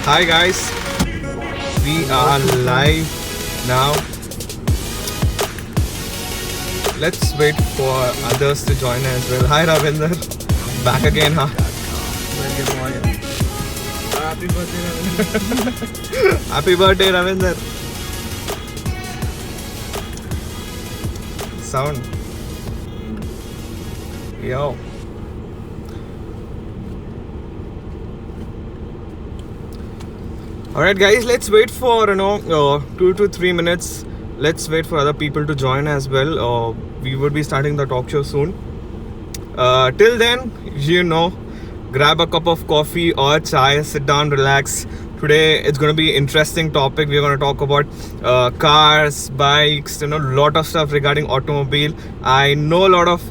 Hi guys, we are live now. Let's wait for others to join as well. Hi Ravinder, back again, huh? Happy birthday, Ravinder. Happy birthday, Ravinder. Sound. Yo. Alright guys, let's wait for 2 to 3 minutes. Let's wait for other people to join as well. We would be starting the talk show soon. Till then, grab a cup of coffee or chai, sit down, relax. Today it's going to be an interesting topic. We're going to talk about cars, bikes, lot of stuff regarding automobile. I know a lot of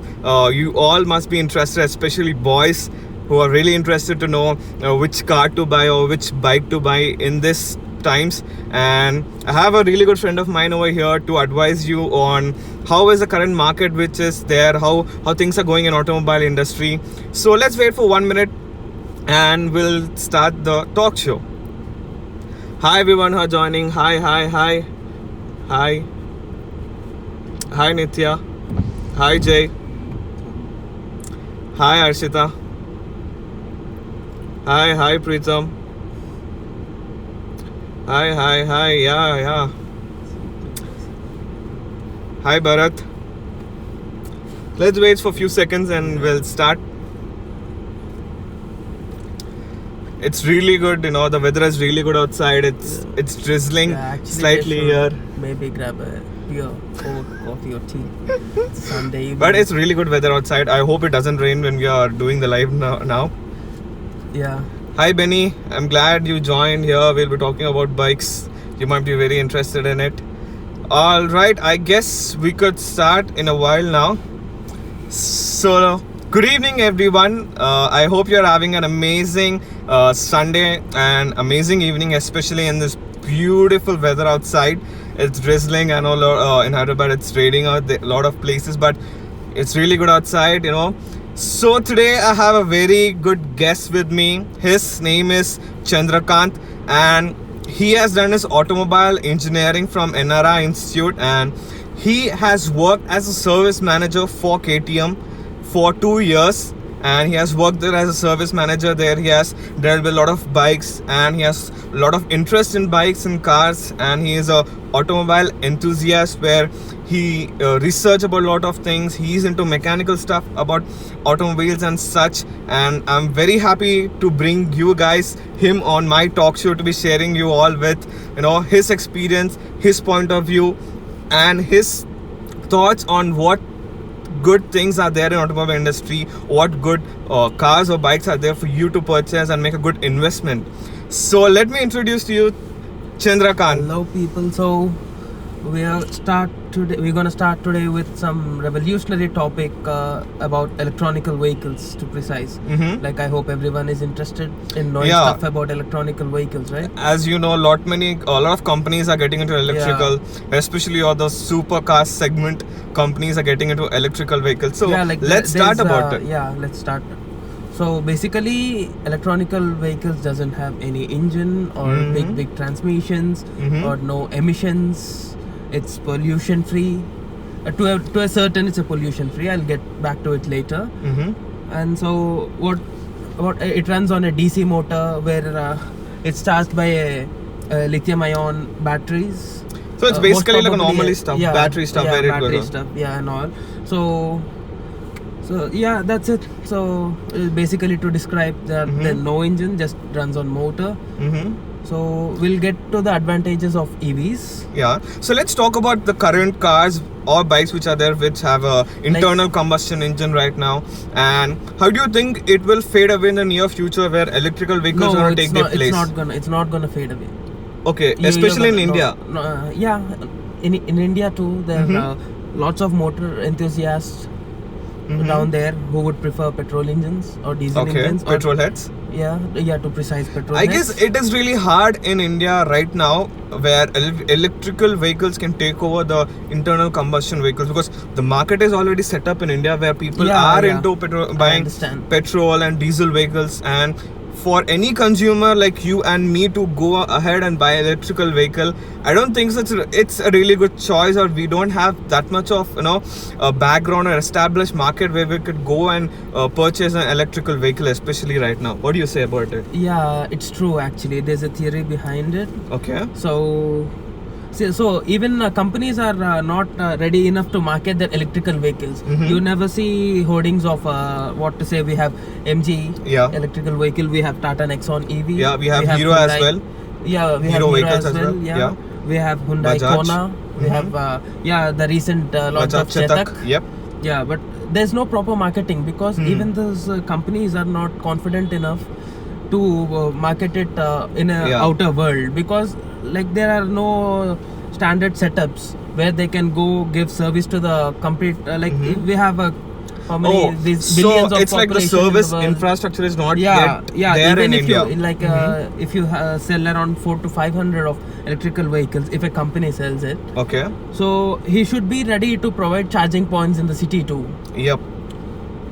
you all must be interested, especially boys who are really interested to know which car to buy or which bike to buy in this times. And I have a really good friend of mine over here to advise you on how is the current market which is there, how things are going in automobile industry. So let's wait for 1 minute and we'll start the talk show. Hi everyone who are joining. Hi Nitya. Hi Jay. Hi Arshita. Hi Preetham. Hi, yeah. Hi Bharat. Let's wait for a few seconds and we'll start. It's really good, the weather is really good outside. It's drizzling slightly here. Maybe grab a tea or coffee or tea. Sunday evening. But it's really good weather outside. I hope it doesn't rain when we are doing the live now. Yeah. Hi Benny, I'm glad you joined here. We'll be talking about bikes. You might be very interested in it. Alright, I guess we could start in a while now. So, good evening everyone. I hope you're having an amazing Sunday and amazing evening, especially in this beautiful weather outside. It's drizzling. I know in Hyderabad it's raining out a lot of places, but it's really good outside, So today I have a very good guest with me. His name is Chandrakant and he has done his automobile engineering from NRI Institute, and he has worked as a service manager for KTM for 2 years, and he has worked there as a service manager there. He has dealt with a lot of bikes and he has a lot of interest in bikes and cars, and he is a automobile enthusiast where he research about a lot of things. He's into mechanical stuff about automobiles and such, and I'm very happy to bring you guys him on my talk show to be sharing you all with his experience, his point of view, and his thoughts on what good things are there in automobile industry, what good cars or bikes are there for you to purchase and make a good investment. So let me introduce to you Chandrakant. Hello people. So we're gonna start today with some revolutionary topic about electronical vehicles, to precise. Like, I hope everyone is interested in knowing stuff about electronical vehicles, right? As you know, a lot of companies are getting into electrical, especially all the supercar segment companies are getting into electrical vehicles. So let's start about it. Let's start. So basically, electronical vehicles doesn't have any engine or big transmissions or no emissions. It's pollution free. To a certain, it's a pollution free. I'll get back to it later. And so what it runs on a DC motor where it's charged by a lithium-ion batteries. So it's basically like a normally stuff, battery stuff, where it goes stuff, and all. So that's it. So basically, to describe that, there's no engine, just runs on motor. So we'll get to the advantages of EVs. Yeah. So let's talk about the current cars or bikes which are there, which have a internal combustion engine right now. And how do you think it will fade away in the near future, where electrical vehicles are going to take their place? It's not gonna fade away. Okay, especially in India. In India too, there are lots of motor enthusiasts down there who would prefer petrol engines or diesel engines. Or, petrol heads. Yeah, to precise petrol I heads. guess it is really hard in India right now where electrical vehicles can take over the internal combustion vehicles, because the market is already set up in India where people are into buying petrol and diesel vehicles. And for any consumer like you and me to go ahead and buy electrical vehicle, I don't think it's a really good choice, or we don't have that much of a background or established market where we could go and purchase an electrical vehicle, especially right now. What do you say about it? Yeah, it's true actually. There's a theory behind it. Okay. So even companies are not ready enough to market their electrical vehicles. You never see hoardings of we have MG electrical vehicle, we have Tata Nexon EV, we have Hero Hyundai, as well. Yeah, we have Hero as well. Yeah. We have Hyundai Bajaj. Kona. We have the recent launch of Chetak. Yep. Yeah, but there's no proper marketing because even those companies are not confident enough to market it in a outer world, because like there are no standard setups where they can go give service to the complete we have how many these billions of it's like the service infrastructure is not yet there even in if India. You if you sell around 400 to 500 of electrical vehicles, if a company sells it, so he should be ready to provide charging points in the city too. Yep.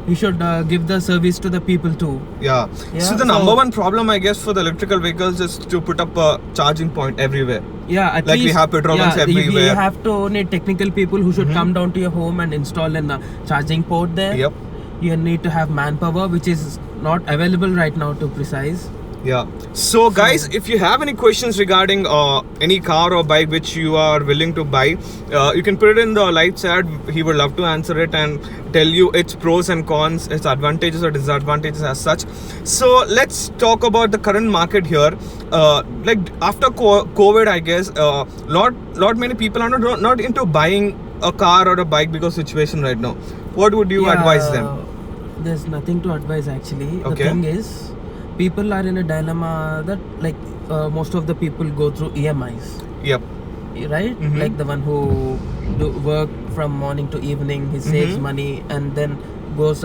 He should give the service to the people too. Yeah. So the number one problem, I guess, for the electrical vehicles is to put up a charging point everywhere. Yeah, at like least, we have petrol ones everywhere. We have to need technical people who should come down to your home and install a charging port there. Yep. You need to have manpower, which is not available right now, to precise. Yeah. So guys, if you have any questions regarding any car or bike which you are willing to buy, you can put it in the live chat. He would love to answer it and tell you its pros and cons, its advantages or disadvantages as such. So let's talk about the current market here. Like after COVID, I guess lot many people are not into buying a car or a bike because situation right now. What would you advise them? There's nothing to advise actually. The thing is, people are in a dilemma that most of the people go through EMIs. Yep. Right? Like the one who work from morning to evening, he saves money and then goes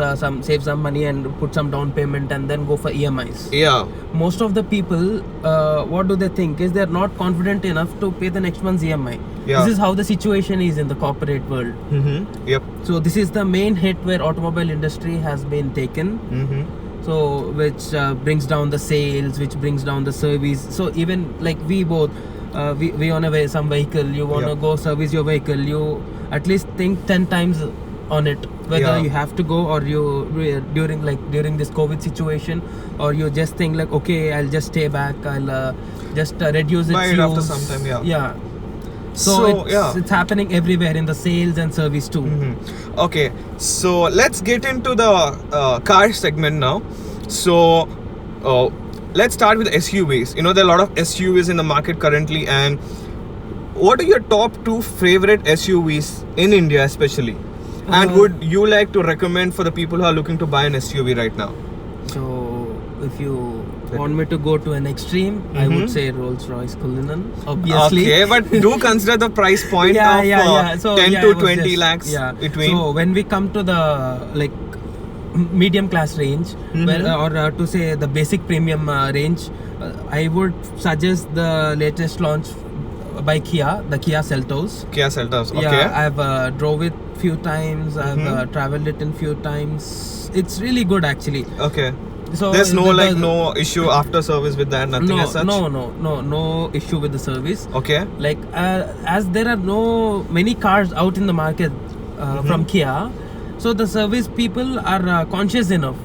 save some money and put some down payment and then go for EMIs. Yeah. Most of the people, what do they think is they're not confident enough to pay the next month's EMI. Yeah. This is how the situation is in the corporate world. Yep. So this is the main hit where automobile industry has been taken. So which brings down the sales, which brings down the service. So even like we both, we own some vehicle, you want to go service your vehicle, you at least think 10 times on it, whether you have to go or you during this COVID situation, or you just think like, okay, I'll just stay back, I'll just reduce its buy it use. after some time. Yeah. So it's happening everywhere in the sales and service too. Okay, so let's get into the car segment now. So let's start with SUVs. You know, there are a lot of SUVs in the market currently, and what are your top 2 favorite SUVs in India especially? And would you like to recommend for the people who are looking to buy an SUV right now? So if you want me to go to an extreme, I would say Rolls-Royce Cullinan, obviously. Okay, but do consider the price point of So, 10 to 20 lakhs between. So when we come to the medium class range, or to say the basic premium range, I would suggest the latest launch by Kia, the Kia Seltos. Kia Seltos, okay. Yeah, I've drove it few times, I've traveled it in few times. It's really good actually. Okay. So there's no issue after service with that, nothing as such? No issue with the service. Okay. Like as there are many cars out in the market from Kia, so the service people are conscious enough.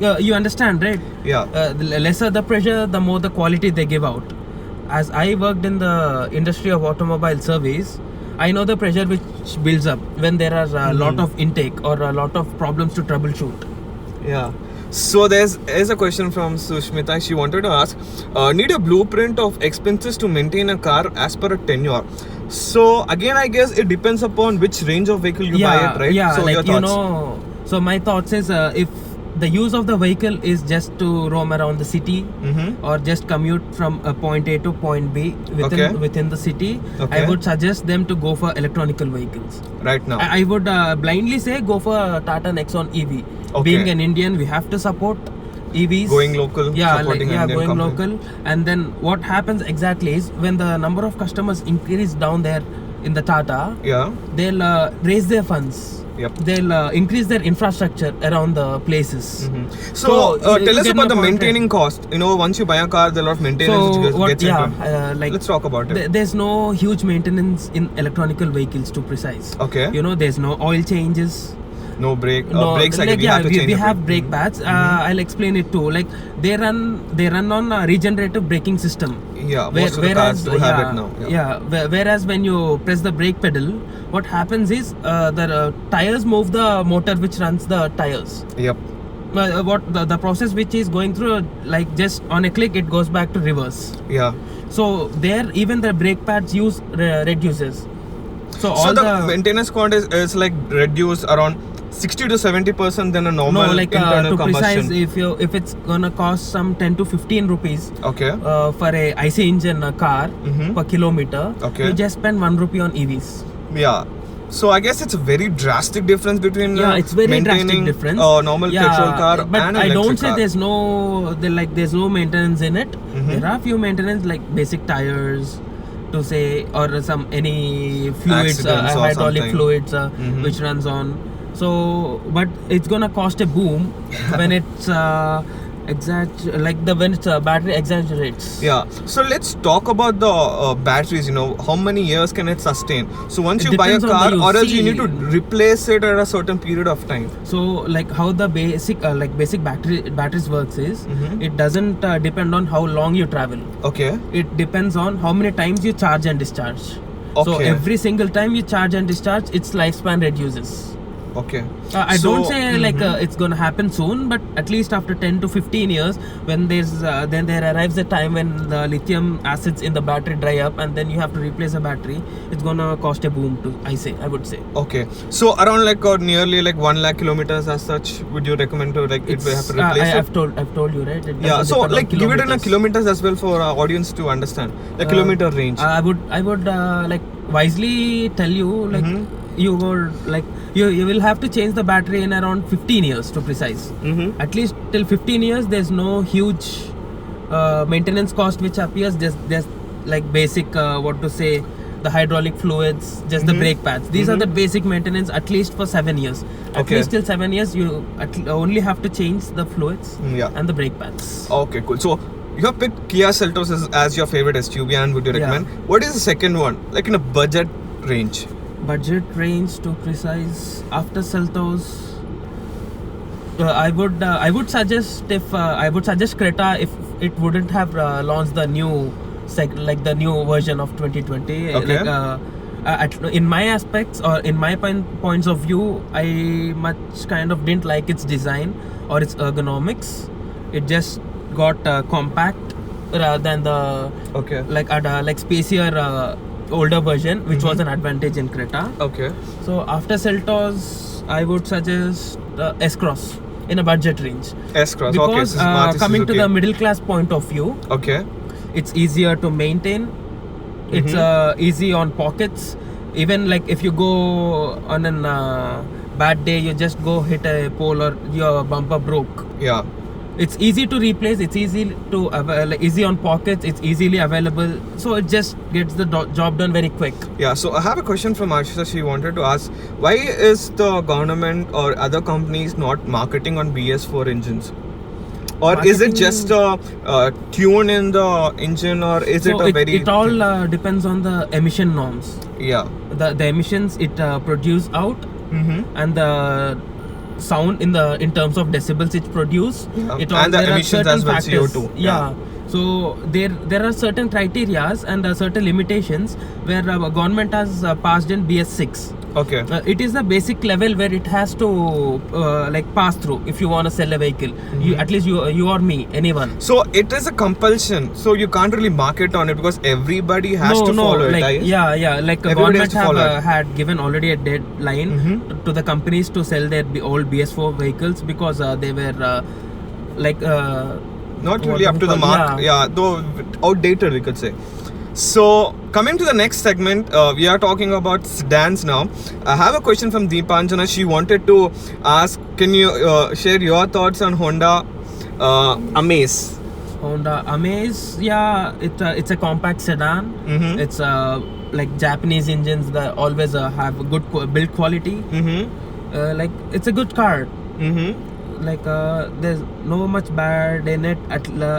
You understand, right? Yeah. The lesser the pressure, the more the quality they give out. As I worked in the industry of automobile service, I know the pressure which builds up when there are a lot of intake or a lot of problems to troubleshoot. Yeah. So there's a question from Sushmita. She wanted to ask, need a blueprint of expenses to maintain a car as per a tenure. So again, I guess it depends upon which range of vehicle you buy it, right? Yeah, so your thoughts? so my thoughts is if the use of the vehicle is just to roam around the city Mm-hmm. or just commute from point A to point B within the city. Okay. I would suggest them to go for electronical vehicles. Right now. I would blindly say go for Tata Nexon EV. Okay. Being an Indian, we have to support EVs. Going local, supporting an Indian going company. local. And then what happens exactly is when the number of customers increase down there in the Tata, Yeah. they'll raise their funds. Yep. They'll increase their infrastructure around the places. Mm-hmm. So, So, you tell us get about the my point, maintaining cost. You know, once you buy a car, there are a lot of maintenance which what? gets into it. Like Let's talk about it. there's no huge maintenance in electronical vehicles, to precise. Okay. You know, there's no oil changes. No brake. No, Brakes, like, we have to change we the have brake. brake pads. I'll explain it too. Like they run on a regenerative braking system. Yeah, most of the cars do have it now. Whereas when you press the brake pedal, what happens is the tires move the motor which runs the tires. Yep. What the process which is going through, like just on a click, it goes back to reverse. Yeah. So there, even the brake pads use reduces. So all So the maintenance cost is like reduced around 60 to 70% than a normal internal to combustion. precise, if it's gonna cost some 10 to 15 rupees Okay. for a IC engine car Mhm. per kilometer, Okay. you just spend 1 rupee on EVs. Yeah. So I guess it's a very drastic difference between It's very drastic maintaining difference. a normal petrol car but and I electric don't say car. there's no maintenance in it. Mhm. There are few maintenance like basic tires, to say, or any fluids, Accidents or hydraulic something. fluids Mhm. which runs on. So, but it's gonna cost a boom when it's when its battery exaggerates. Yeah. So let's talk about the batteries. You know, how many years can it sustain? So once It you buy a depends on car, the or else you use. need to replace it at a certain period of time. So, like how the basic batteries works is, Mhm. it doesn't depend on how long you travel. Okay. It depends on how many times you charge and discharge. So Okay. every single time you charge and discharge, its lifespan reduces. Okay. I don't So- say it's gonna happen soon, but at least after 10 to 15 years, when then there arrives a time when the lithium acids in the battery dry up, and then you have to replace a battery. It's gonna cost a boom too. I would say. Okay. So around nearly 1 lakh kilometers as such, would you recommend to it will have to replace it? I've told you, right? It Yeah. doesn't So depend on give it in a kilometers as well for our audience to understand the kilometer range. I would wisely tell you Mhm. you would you will have to change the battery in around 15 years, to precise. Mm-hmm. At least till 15 years, there's no huge maintenance cost which appears. Just like basic the hydraulic fluids, just the Mhm. brake pads. These are the Mhm. basic maintenance at least for 7 years. At Okay. least till 7 years, you only have to change the fluids Yeah. and the brake pads. Okay, cool. So you have picked Kia Seltos as your favorite SUV, and would you Yeah. recommend? What is the second one? Like in a budget range? Budget range, to precise, after Seltos, I would suggest Creta if it wouldn't have launched the new the new version of 2020. Okay. In my aspects, or in my points of view, I much kind of didn't like its design or its ergonomics. It just got compact rather than the Okay. like spacier older version, which was Mhm. an advantage in Creta. Okay. So after Seltos, I would suggest S-Cross in a budget range, S-Cross. Okay. because So it's Maruti coming to Suzuki. the middle class point of view, Okay. it's easier to maintain. It's Mhm. easy on pockets. Even like if you go on an bad day, you just go hit a pole or your bumper broke. Yeah. It's easy to replace. It's easy to easy on pockets. It's easily available. So it just gets the job done very quick. Yeah. So I have a question from Ashisha. She wanted to ask, why is the government or other companies not marketing on BS4 engines? Or is it Marketing- just a tune in the engine, or is So it a very it all depends on the emission norms. yeah. The emissions it produce out, Mm-hmm. and the sound in terms of decibels it produce. Yeah. It all, And the there are emissions certain as well, factors. CO2. Yeah. So there are certain criterias and certain limitations where government has passed in BS6. Okay. It is the basic level where it has to like pass through if you want to sell a vehicle. You at least you or me, anyone. So it is a compulsion. So you can't really market on it because everybody has to follow like, it. I guess? Yeah. Like Everybody has government to have follow it. had given already a deadline to the companies to sell their old BS4 vehicles because they were like Not what really do up we to the call- mark. Yeah, though outdated we could say. So coming to the next segment, we are talking about sedans now. I have a question from Deepanjana. She wanted to ask, can you share your thoughts on Honda Amaze? Honda Amaze, yeah, it's a compact sedan. Mhm. It's like Japanese engines that always have a good build quality. Mm-hmm. Like it's a good car. Mm-hmm. Like there's no much bad in it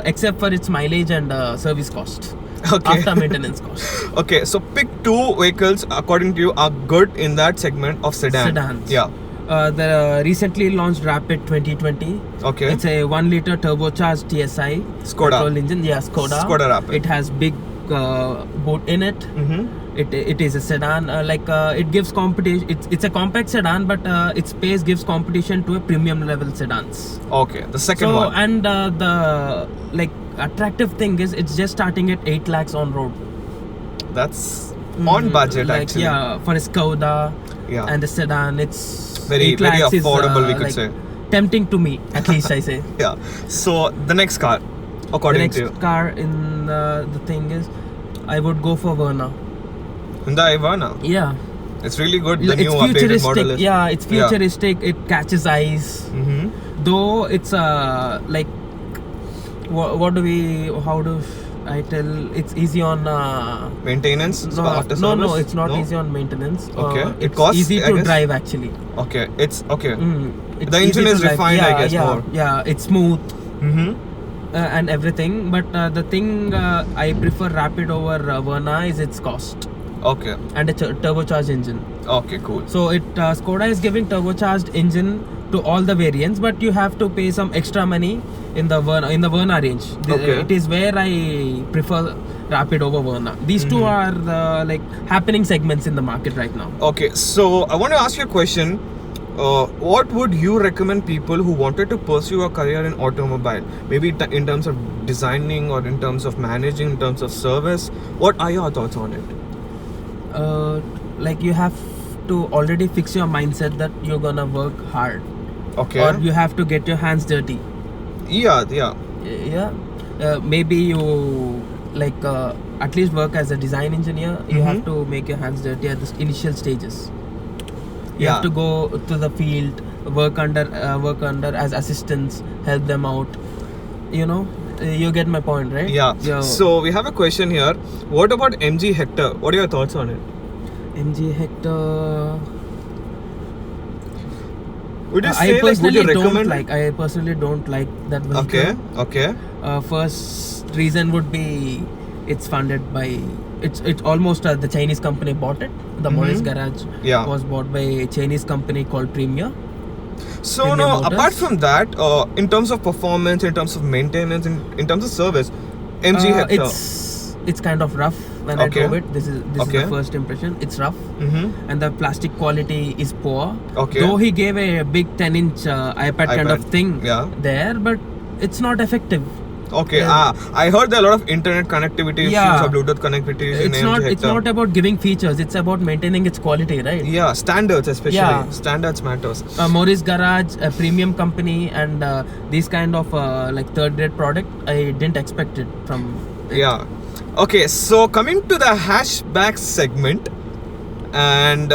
except for its mileage and service cost. Okay. After maintenance cost. Okay, so pick two vehicles according to you are good in that segment of sedan. Sedans. Yeah. The recently launched Rapid 2020. Okay. It's a 1 liter turbocharged TSI Skoda. petrol engine. Yeah, Skoda. Skoda Rapid. It has big boot in it. Mm-hmm. It is a sedan. It gives competition. It's a compact sedan, but its space gives competition to a premium level sedans. Okay, the second So one. and the like attractive thing is it's just starting at 8 lakhs on road. That's on budget Like, actually. yeah, for a Skoda Yeah. and a sedan, it's Very- 8 very lakhs is, affordable, we could like, say. tempting to me, at least I say. Yeah. So the next car, The according next to you, car in the thing is, I would go for Verna. Hyundai Ivana. Yeah, It's really good. The it's new updated model futuristic. is. Yeah, it's Yeah. futuristic. It catches eyes. Mm-hmm. Though it's like, how do I tell? It's easy on. Maintenance. after No, service? it's not No? easy on maintenance. Okay. It It's costs, easy I to guess? drive actually. Okay. It's okay. It's The easy engine to is drive. refined, I guess, yeah, more. Yeah, it's smooth Mm-hmm. and everything. But the thing I prefer Rapid over Verna is its cost Okay. and a turbocharged engine. Okay. Cool. So Skoda is giving turbocharged engine to all the variants, but you have to pay some extra money in the Verna range. Okay. It is where I prefer Rapid over Verna. These two are the like happening segments in the market right now. Okay. So I want to ask you a question. What would you recommend people who wanted to pursue a career in automobile? Maybe in terms of designing or in terms of managing, in terms of service. What are your thoughts on it? Like you have to already fix your mindset that you're gonna work hard, Okay. or you have to get your hands dirty. Yeah. Yeah, maybe you like at least work as a design engineer. You have to make your hands dirty at the initial stages. You have to go to the field, work under as assistants, help them out. You get my point, right? Yeah. So we have a question here. What about MG Hector? What are your thoughts on it? MG Hector. Would you I say personally would you don't recommend? like. I personally don't like that vehicle. Okay. First reason would be it's funded by. It's almost the Chinese company bought it. The Morris Garage Yeah. was bought by a Chinese company called Premier. So Premium no, Motors. apart from that, in terms of performance, in terms of maintenance, in terms of service, MG Hector. It's kind of rough when I Okay. drove it. This is Okay. the first impression. It's rough. Mm-hmm. And the plastic quality is poor. Okay. Though he gave a big 10-inch iPad kind of iPad, thing yeah. there, but it's not effective. Okay. Yeah. I heard there are a lot of internet connectivity Yeah. issues or Bluetooth connectivity issues in It's MG not. Hector. It's not about giving features. It's about maintaining its quality, right? Yeah, standards especially. Yeah. Standards matters. Morris Garage, a premium company, and these kind of like third-rate product, I didn't expect it from. Yeah. Okay, so coming to the hatchback segment, and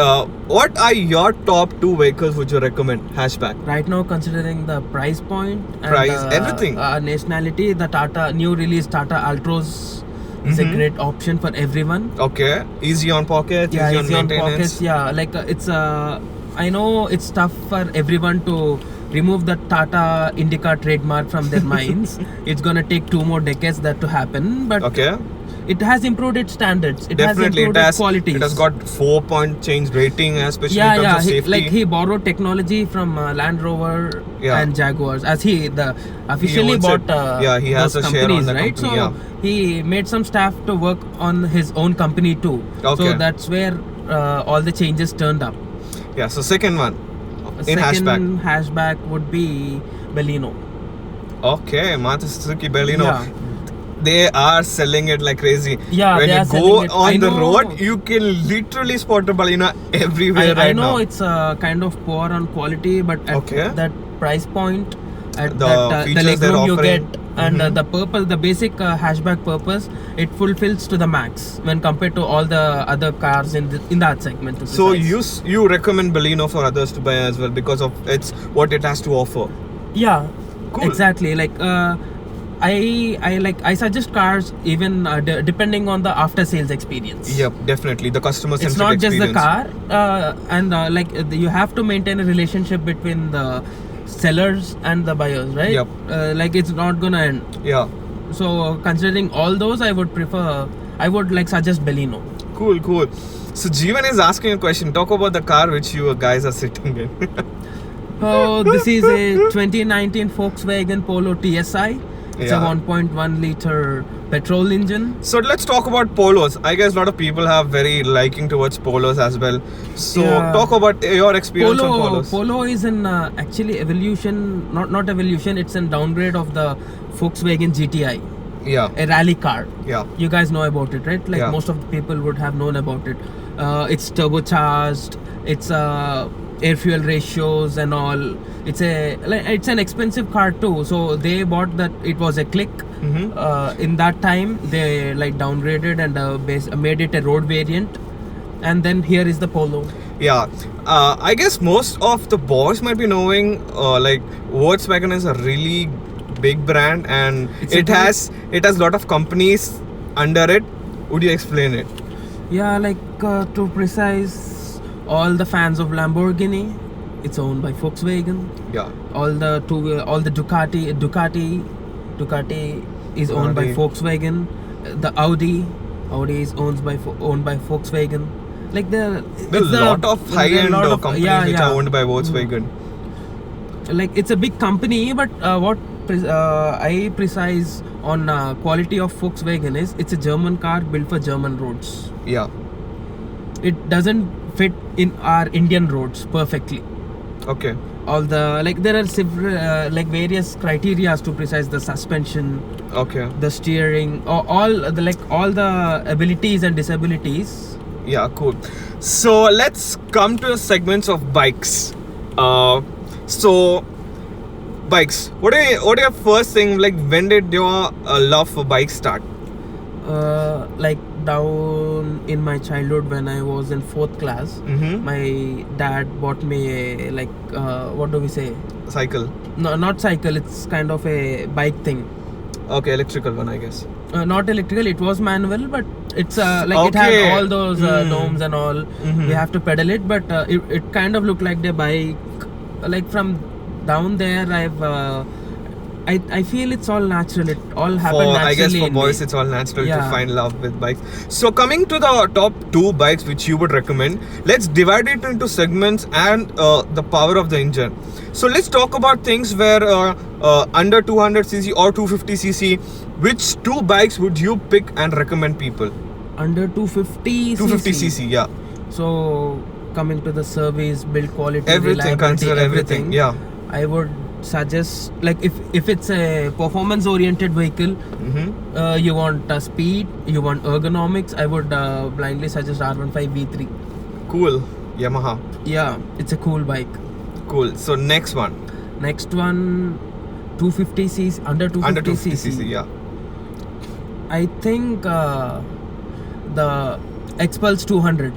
what are your top two vehicles would you recommend hatchback? Right now, considering the price point, and, Price, everything. Nationality, the Tata new release Tata Altroz is a great option for everyone. Okay, easy on pockets, Yeah, easy on easy on maintenance. pockets. Yeah, like it's I know it's tough for everyone to remove the Tata Indica trademark from their minds. It's gonna take 2 more decades that to happen, but Okay, it has improved its standards. It definitely has improved its qualities. It has got 4-point change rating, especially yeah, in terms yeah. of safety. He borrowed technology from Land Rover Yeah. and Jaguars, as he officially owns bought. it. Yeah, he has those a share on companies, the right? company, So yeah. he made some staff to work on his own company too. Okay. So that's where all the changes turned up. Yeah. So second one in Second hatchback. hatchback would be Baleno. Okay, Maruti Suzuki Baleno. Yeah. They are selling it like crazy. Yeah, when they you are go selling it. I on the know. road, you can literally spot a Baleno everywhere I right know now. it's kind of poor on quality, but at Okay. that price point, at The the features they're legroom you offering. get, and Mhm. the purpose, the basic hatchback purpose, it fulfills to the max when compared to all the other cars in that segment. To So precise. you recommend Baleno for others to buy as well because of it's what it has to offer. Yeah, Cool. exactly. Like I suggest cars even depending on the after sales experience. Yep, definitely the customer centric It's not just the experience. car, and you have to maintain a relationship between the sellers and the buyers, right? Yep. Like it's not gonna end. Yeah, So considering all those, I would like suggest Baleno. cool. So Jeevan is asking a question. Talk about the car which you guys are sitting in. So this is a 2019 Volkswagen Polo TSI. It's Yeah. a 1.1 liter petrol engine. So let's talk about polos. I guess a lot of people have very liking towards polos as well. So Yeah. talk about your experience on polos. Polo is an actually evolution, not evolution. It's a downgrade of the Volkswagen GTI, Yeah, a rally car. yeah, You guys know about it, right? Like Yeah. most of the people would have known about it. It's turbocharged. It's air fuel ratios and all. It's an expensive car too. So they bought that. It was a Click. Mhm. In that time, they like downgraded and made it a road variant. And then here is the Polo. yeah. I guess most of the boys might be knowing like Volkswagen is a really big brand and It's a it has a lot of companies under it. Would you explain it? Yeah, like to precise, all the fans of Lamborghini, it's owned by Volkswagen. Yeah. All the Ducati is owned by Audi. Volkswagen. The Audi is owned by Volkswagen. Like There are a lot of high-end companies which are owned by Volkswagen. Like it's a big company, but I precise on quality of Volkswagen is it's a German car built for German roads. Yeah. It doesn't fit in our Indian roads perfectly. Okay. All the like there are several various criterias to precise the suspension, Okay. the steering, all the abilities and disabilities. Yeah, cool. So let's come to the segments of bikes. So bikes. What are your first thing like? When did your love for bikes start? Like down in my childhood when I was in 4th class, Mm-hmm. my dad bought me a what do we say? Cycle. No, not cycle. It's kind of a bike thing. Okay, electrical one, I guess. Not electrical. It was manual, but it's it Okay. had all those domes and all. Mhm. We have to pedal it, but it kind of looked like the bike. Like from down there, I feel it's all natural. It all happened naturally. I guess for in boys, me. it's all natural to Yeah. find love with bikes. So coming to the top 2 bikes which you would recommend, let's divide it into segments and the power of the engine. So let's talk about things where under 200cc or 250cc. Which 2 bikes would you pick and recommend people? Under 250 250cc, yeah. So coming to the service, build quality, Everything, reliability, consider everything. Yeah. I would suggest like if it's a performance oriented vehicle, Mm-hmm. you want speed, you want ergonomics, I would blindly suggest R15 V3. Cool. Yamaha. Yeah, it's a cool bike. Cool. So next one. Next one, 250cc, under 250cc. Under 250cc, yeah. I think the Xpulse 200.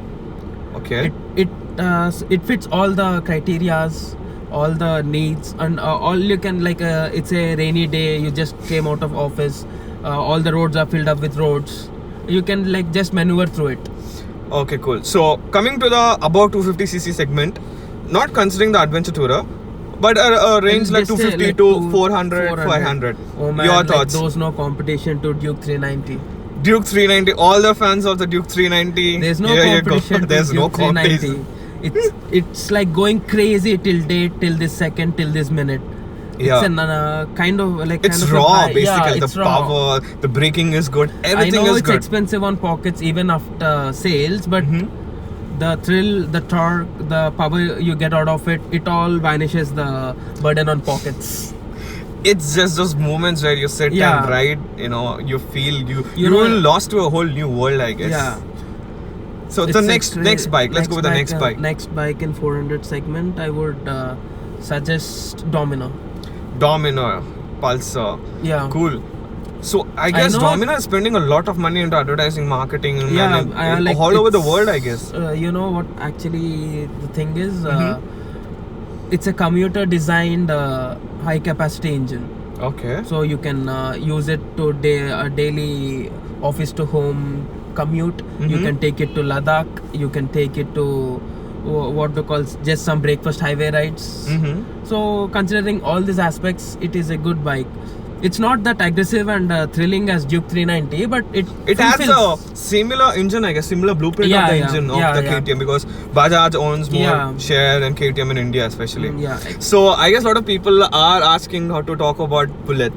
Okay. It fits all the criterias, all the needs, and all you can it's a rainy day, you just came out of office, all the roads are filled up with roads, you can just maneuver through it. Okay, cool. So coming to the above 250cc segment, not considering the adventure tourer, but a range like Just say, 250 to 400, 500. Oh man, Your like thoughts? those no competition to Duke 390. Duke 390. All the fans of the Duke 390. There's no here you go. competition to There's no Duke 390. competition. It's like going crazy till date, till this second, till this minute. Yeah. It's an kind of like It's kind of a raw, high- basically. yeah, The it's raw. power, the braking is good. Everything I know is it's good. expensive on pockets even after sales, but Mhm. the thrill, the torque, the power you get out of it, it all vanishes the burden on pockets. It's just those moments where you sit Yeah. and ride, you know, you feel you know- will lost to a whole new world, I guess. Yeah. So It's the a next bike. Let's go with the next bike. Next bike in 400 segment, I would suggest Domino. Dominar, Pulsar. Yeah. Cool. So I guess know- Dominar is spending a lot of money into advertising, marketing, Yeah, and I like all over the it's- world, I guess. You know what? Actually, the thing is, Mhm. it's a commuter designed high capacity engine. Okay. So you can use it to a daily office to home commute. You Mhm. can take it to Ladakh. You can take it to what they call just some breakfast highway rides. Mm-hmm. So considering all these aspects, it is a good bike. It's not that aggressive and thrilling as Duke 390, but it It has fulfills. a similar engine, I guess, similar blueprint Yeah, of the yeah, engine of yeah, the yeah. KTM, because Bajaj owns more Yeah. share than KTM in India, especially. Yeah. So I guess a lot of people are asking how to talk about Bullet,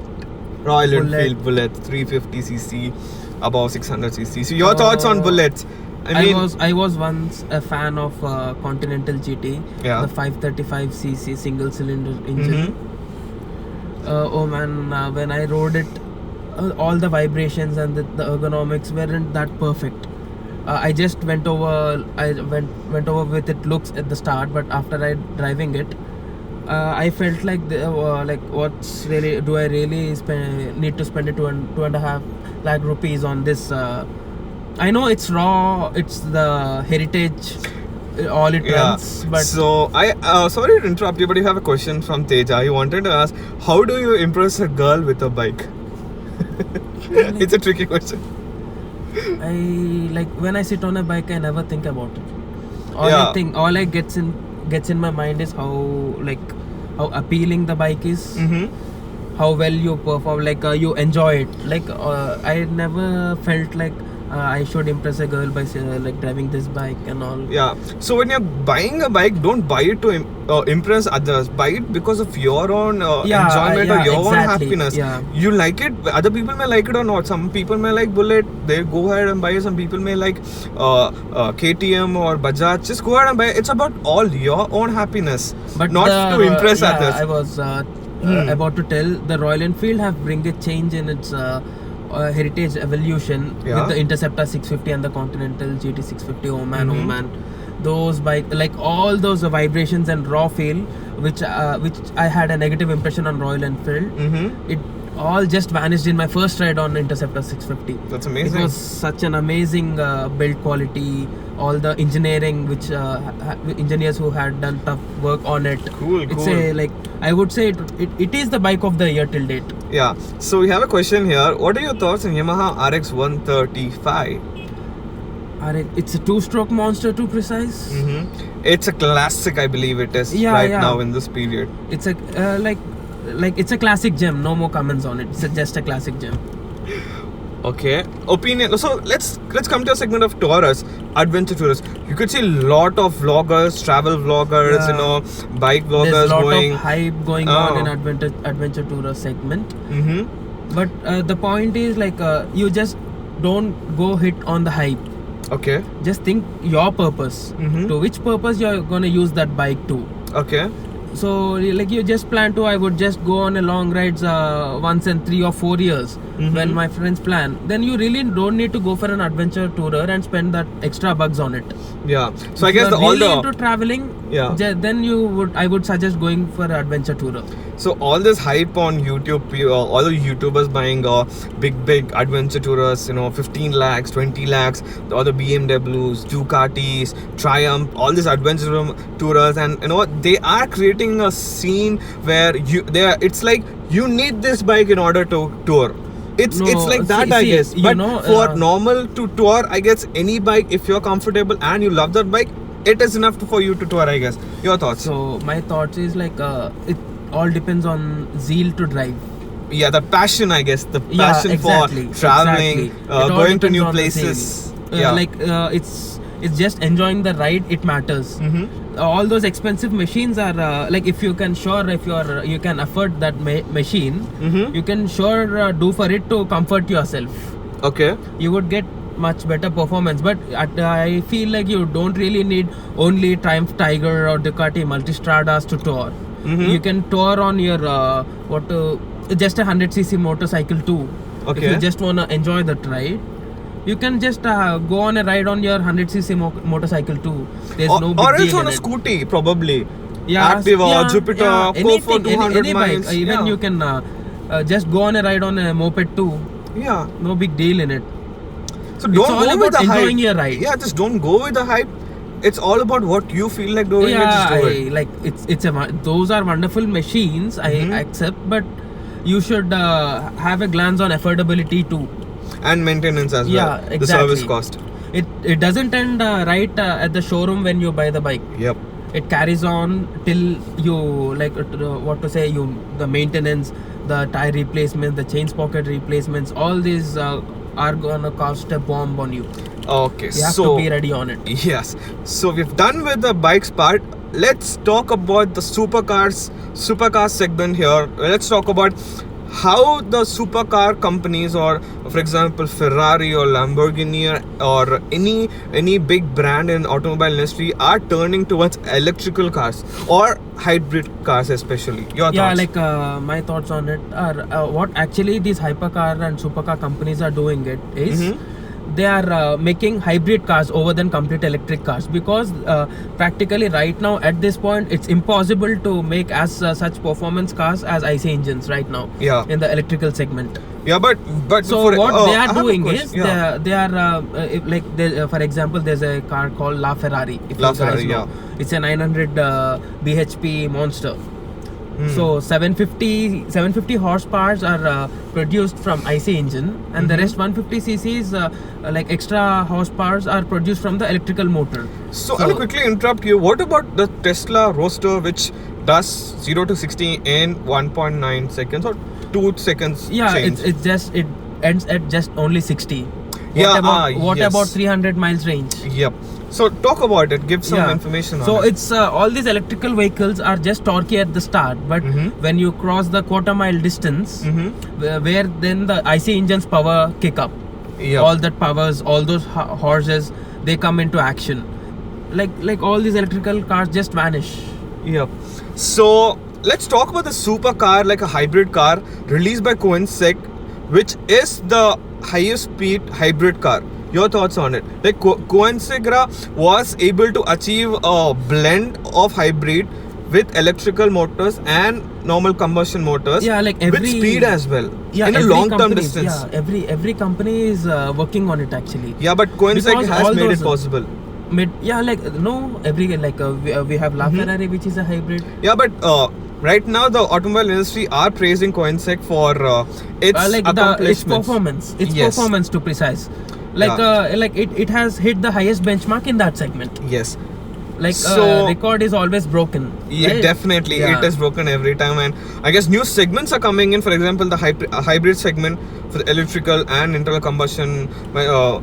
Royal Bullet. Enfield Bullet, 350cc, above 600cc. So your thoughts on Bullets? I was once a fan of Continental GT, Yeah. the 535cc single cylinder engine. Mhm. Oh man, when I rode it, all the vibrations and the ergonomics weren't that perfect. I just went over with it looks at the start, but after I driving it, I felt like what's really, do I really need to spend it 2.5 lakh rupees on this? I know it's raw, it's the heritage, all it runs, but so I sorry to interrupt you, but you have a question from Teja. He wanted to ask, how do you impress a girl with a bike? It's a tricky question. I like when I sit on a bike, I never think about it. All I gets in my mind is how appealing the bike is, Mm-hmm. how well you perform, you enjoy it. I never felt like I should impress a girl by driving this bike and all. Yeah. So when you're buying a bike, don't buy it to impress others. Buy it because of your own enjoyment or your own exactly. happiness. Yeah. You like it. Other people may like it or not. Some people may like Bullet. They go ahead and buy it. Some people may like KTM or Bajaj. Just go ahead and buy it. It's about all your own happiness, But not to impress others. I was about to tell, the Royal Enfield have bring a change in its heritage evolution Yeah. with the Interceptor 650 and the Continental GT 650. Oh man, Mhm. oh man, those bike, like all those vibrations and raw feel, which I had a negative impression on Royal Enfield. Mm-hmm. It all just vanished in my first ride on Interceptor 650. That's It amazing. was such an amazing build quality, all the engineering, which engineers who had done tough work on it. Cool, It's cool. I would say it is the bike of the year till date. Yeah. So we have a question here. What are your thoughts on Yamaha RX 135? It's a two-stroke monster, to precise. Mm-hmm. It's a classic, I believe it is Yeah, right yeah. now in this period. It's a it's a classic gem. No more comments on it. It's just a classic gem. Okay, opinion. So let's come to a segment of tourists, adventure tourists. You could see a lot of vloggers, travel vloggers, Yeah. you know, bike There's vloggers a lot going. of hype going Oh. on in adventure tourer segment. Mm-hmm. But the point is you just don't go hit on the hype. Okay. Just think your purpose. Mhm. To which purpose you're gonna use that bike to. Okay. So you just plan to, I would just go on a long rides once in 3 or 4 years Mhm. when my friends plan. Then you really don't need to go for an adventure tourer and spend that extra bucks on it. Yeah. So I If guess you're all really the into traveling, Yeah. then I would suggest going for an adventure tourer. so all this hype on YouTube, all the YouTubers buying big adventure tours, you know, 15 lakhs, 20 lakhs, all the BMWs, Ducatis, Triumph, all these adventure tours, and you know they are creating a scene where it's like you need this bike in order to tour. It's like that, I guess. you But know, for normal to tour, I guess any bike, if you're comfortable and you love that bike, it is enough for you to tour, I guess. Your thoughts? So my thoughts is it all depends on zeal to drive. Yeah, the passion, I guess. The Yeah, passion exactly, for traveling, exactly. It all going to depends new on the places. zeal. It's just enjoying the ride. It matters. Mhm. All those expensive machines are if you can you can afford that machine, Mhm. you can do for it to comfort yourself. Okay. You would get much better performance. But I feel like you don't really need only Triumph Tiger or Ducati Multistradas to tour. You can tour on your just a 100cc motorcycle too. If Okay. you just wanna enjoy that ride, you can just go on a ride on your 100cc motorcycle too. There's no big or else deal on in a it. scooty, probably. Yeah, Activa, Jupiter, go for anything, 200 any miles. bike. Even Yeah. you can just go on a ride on a moped too. Yeah. No big deal in it. So It's don't all go with about the hype. enjoying your ride. Yeah, just don't go with the hype. It's all about what you feel like doing. it, just do it. Like those are wonderful machines. I accept, but you should have a glance on affordability too. And maintenance as well. Yeah, The exactly. service cost. It doesn't end right at the showroom when you buy the bike. Yep. It carries on till you the maintenance, the tire replacement, the chain sprocket replacements. All these are gonna cost a bomb on you. Okay. You have so to be ready on it. yes. So we've done with the bikes part. Let's talk about the supercar segment here. Let's talk about how the supercar companies, or for example Ferrari or Lamborghini or any big brand in automobile industry, are turning towards electrical cars or hybrid cars, especially. Your thoughts? Like my thoughts on it are what actually these hypercar and supercar companies are doing it is they are making hybrid cars over than complete electric cars, because practically right now at this point it's impossible to make as such performance cars as IC engines right now. Yeah. In the electrical segment. Yeah, but So for- what they I are have a doing question. is Yeah. they are for example, there's a car called La Ferrari. If La you guys Ferrari, know. It's a 900 bhp monster. So 750 horsepowers are produced from IC engine, and the rest 150 cc's like extra horsepowers are produced from the electrical motor. So I'll quickly interrupt you. What about the Tesla Roadster, which does 0 to 60 in 1.9 seconds or 2 seconds? Yeah, change? it ends at just only 60. Yeah, What yes. about 300 miles range? Yep. So talk about it. Give some information on So it. it's all these electrical vehicles are just torquey at the start, but when you cross the quarter-mile distance, where then the IC engine's power kick up, Yep. all that powers, all those horses, they come into action. Like all these electrical cars just vanish. Yep. So let's talk about the supercar, like a hybrid car released by Koenigsegg, which is the highest speed hybrid car. Your thoughts on it? Like Koenigsegg was able to achieve a blend of hybrid with electrical motors and normal combustion motors. Yeah, like with every- speed as well. Yeah, in a every long term company- distance. Yeah, every company is working on it actually. Yeah, but Koenigsegg Because has all made it those- possible. We have La Ferrari, which is a hybrid. Yeah, but right now the automobile industry are praising Koenigsegg for its Its accomplishments. performance, Yes. performance to precise. Yeah. It has hit the highest benchmark in that segment. Yes. So record is always broken. Yeah, right? definitely. Yeah. It is broken every time, and I guess new segments are coming in. For example, the hybrid segment for the electrical and internal combustion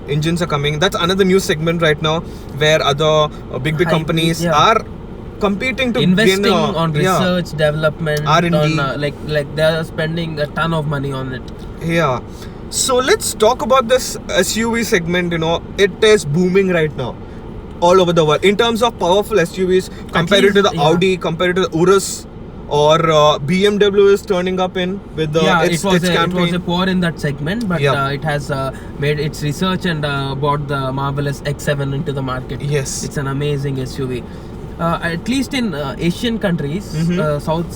engines are coming. That's another new segment right now, where other big Hybrid, companies yeah. are competing to Investing gain, on research, development, R&D. on, like they are spending a ton of money on it. Yeah. So let's talk about this SUV segment. It is booming right now all over the world in terms of powerful SUVs. Compared least, to the yeah. Audi, compared to the Urus, or BMW is turning up in with the its it was campaign. a poor in that segment, but Yeah. it has made its research and brought the marvelous X7 into the market. Yes. It's an amazing SUV. At least in Asian countries,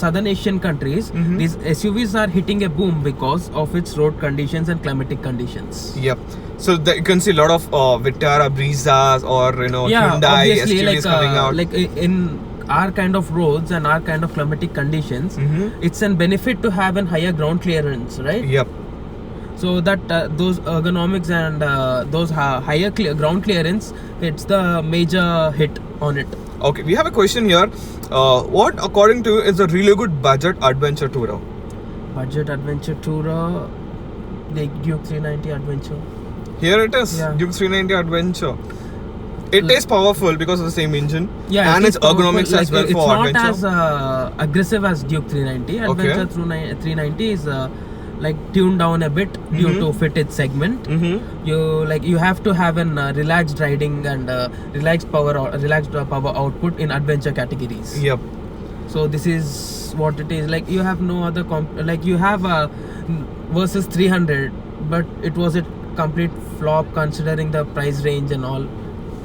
southern Asian countries, these SUVs are hitting a boom because of its road conditions and climatic conditions. Yep. So you can see a lot of Vitara Brizas or Hyundai obviously, SUVs coming out. like in our kind of roads and our kind of climatic conditions, it's a benefit to have a higher ground clearance, right? Yep. So that those ergonomics and those higher ground clearance, it's the major hit on it. Okay, we have a question here. What, according to you, is a really good budget adventure tourer? Budget adventure tourer, the Duke 390 Adventure. Here it is, Yeah. Duke 390 Adventure. It is powerful because of the same engine, Yeah, and it its is powerful. ergonomics as well it's for not adventure. as aggressive as Duke 390. Adventure Okay. 390 is like tuned down a bit due to fit its segment. You have to have an relaxed riding and relaxed power output in adventure categories. Yep. So this is what it is. Like you have no other like you have a versus 300, but it was a complete flop considering the price range and all.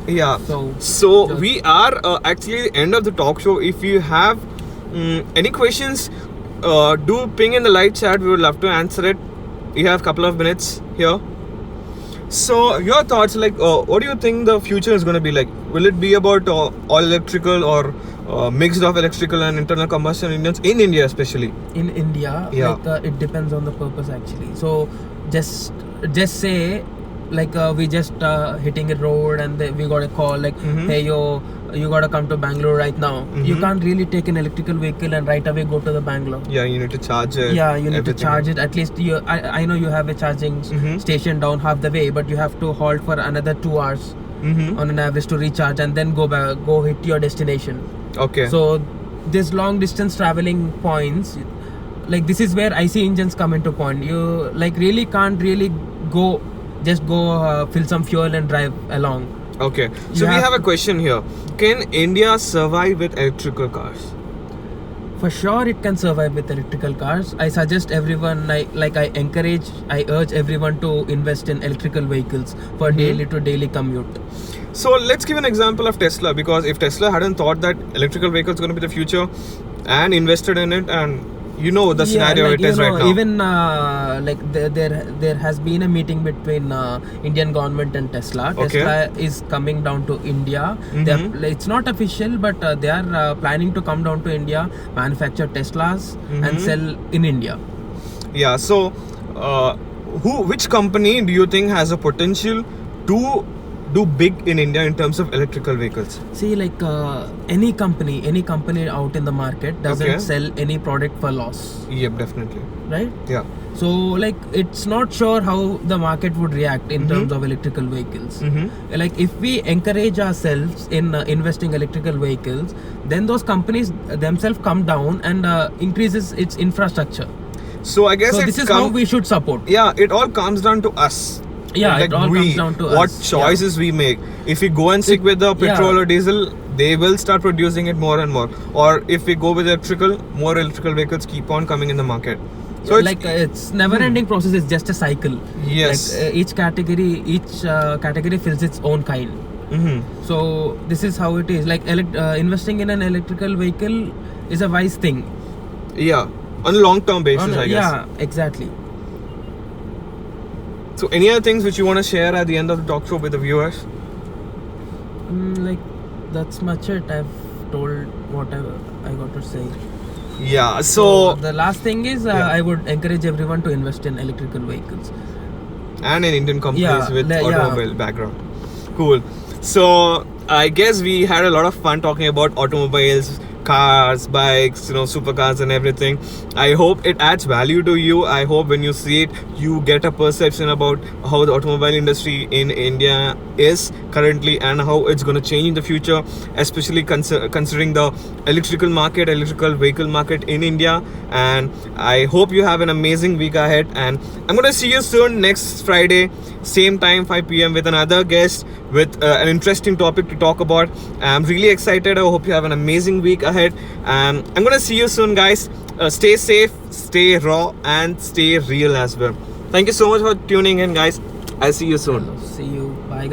Yeah. So we are actually at the end of the talk show. If you have any questions, do ping in the live chat. We would love to answer it. We have a couple of minutes here. So your thoughts, like, what do you think the future is going to be like? Will it be about all electrical or mixed of electrical and internal combustion engines in India, especially? In India, like it depends on the purpose actually. So just say like we just hitting a road and we got a call like, hey you gotta come to Bangalore right now. You can't really take an electrical vehicle and right away go to the Bangalore. Yeah, you need to charge it. Yeah, you need to charge it. At least I know you have a charging station down half the way, but you have to halt for another 2 hours on an average to recharge and then go hit your destination. Okay. So this long distance traveling points, like this is where IC engines come into point. You like really can't really go fill some fuel and drive along. Okay, so we have a question here. Can India survive with electrical cars? For sure it can survive with electrical cars. I suggest everyone, I urge everyone to invest in electrical vehicles for daily to daily commute. So let's give an example of Tesla, because if Tesla hadn't thought that electrical vehicles are going to be the future and invested in it, and you know the scenario like, it is right now. Even like there has been a meeting between Indian government and Tesla. Okay. Tesla is coming down to India. It's not official, but they are planning to come down to India, manufacture Teslas and sell in India. Yeah. So, which company do you think has a potential to do big in India in terms of electrical vehicles? See, like any company out in the market doesn't sell any product for loss. Yep, definitely. Right? Yeah. So like it's not sure how the market would react in terms of electrical vehicles. Like if we encourage ourselves in investing electrical vehicles, then those companies themselves come down and increases its infrastructure. So I guess this is how we should support. Yeah, it all comes down to us. Yeah, like it all comes down to what us. choices we make. If we go and stick with the petrol or diesel, they will start producing it more and more. Or if we go with electrical, more electrical vehicles keep on coming in the market. So it's never-ending process. It's just a cycle. Yes. Like, each category fills its own kind. So this is how it is. Like investing in an electrical vehicle is a wise thing. Yeah, on a long-term basis, I guess. Yeah, exactly. So any other things which you want to share at the end of the talk show with the viewers? Like that's much it. I've told whatever I got to say. Yeah, so the last thing is I would encourage everyone to invest in electrical vehicles. And in Indian companies with automobile background. Cool. So I guess we had a lot of fun talking about automobiles, cars, bikes, supercars and everything. I hope it adds value to you. I hope when you see it, you get a perception about how the automobile industry in India is currently and how it's going to change in the future, especially considering the electrical vehicle market in India. And I hope you have an amazing week ahead, and I'm going to see you soon next Friday, same time, 5 p.m. with another guest with an interesting topic to talk about. I'm really excited. I hope you have an amazing week ahead, and I'm going to see you soon, guys. Stay safe, stay raw, and stay real as well. Thank you so much for tuning in, guys. I'll see you soon. See you. Bye, guys.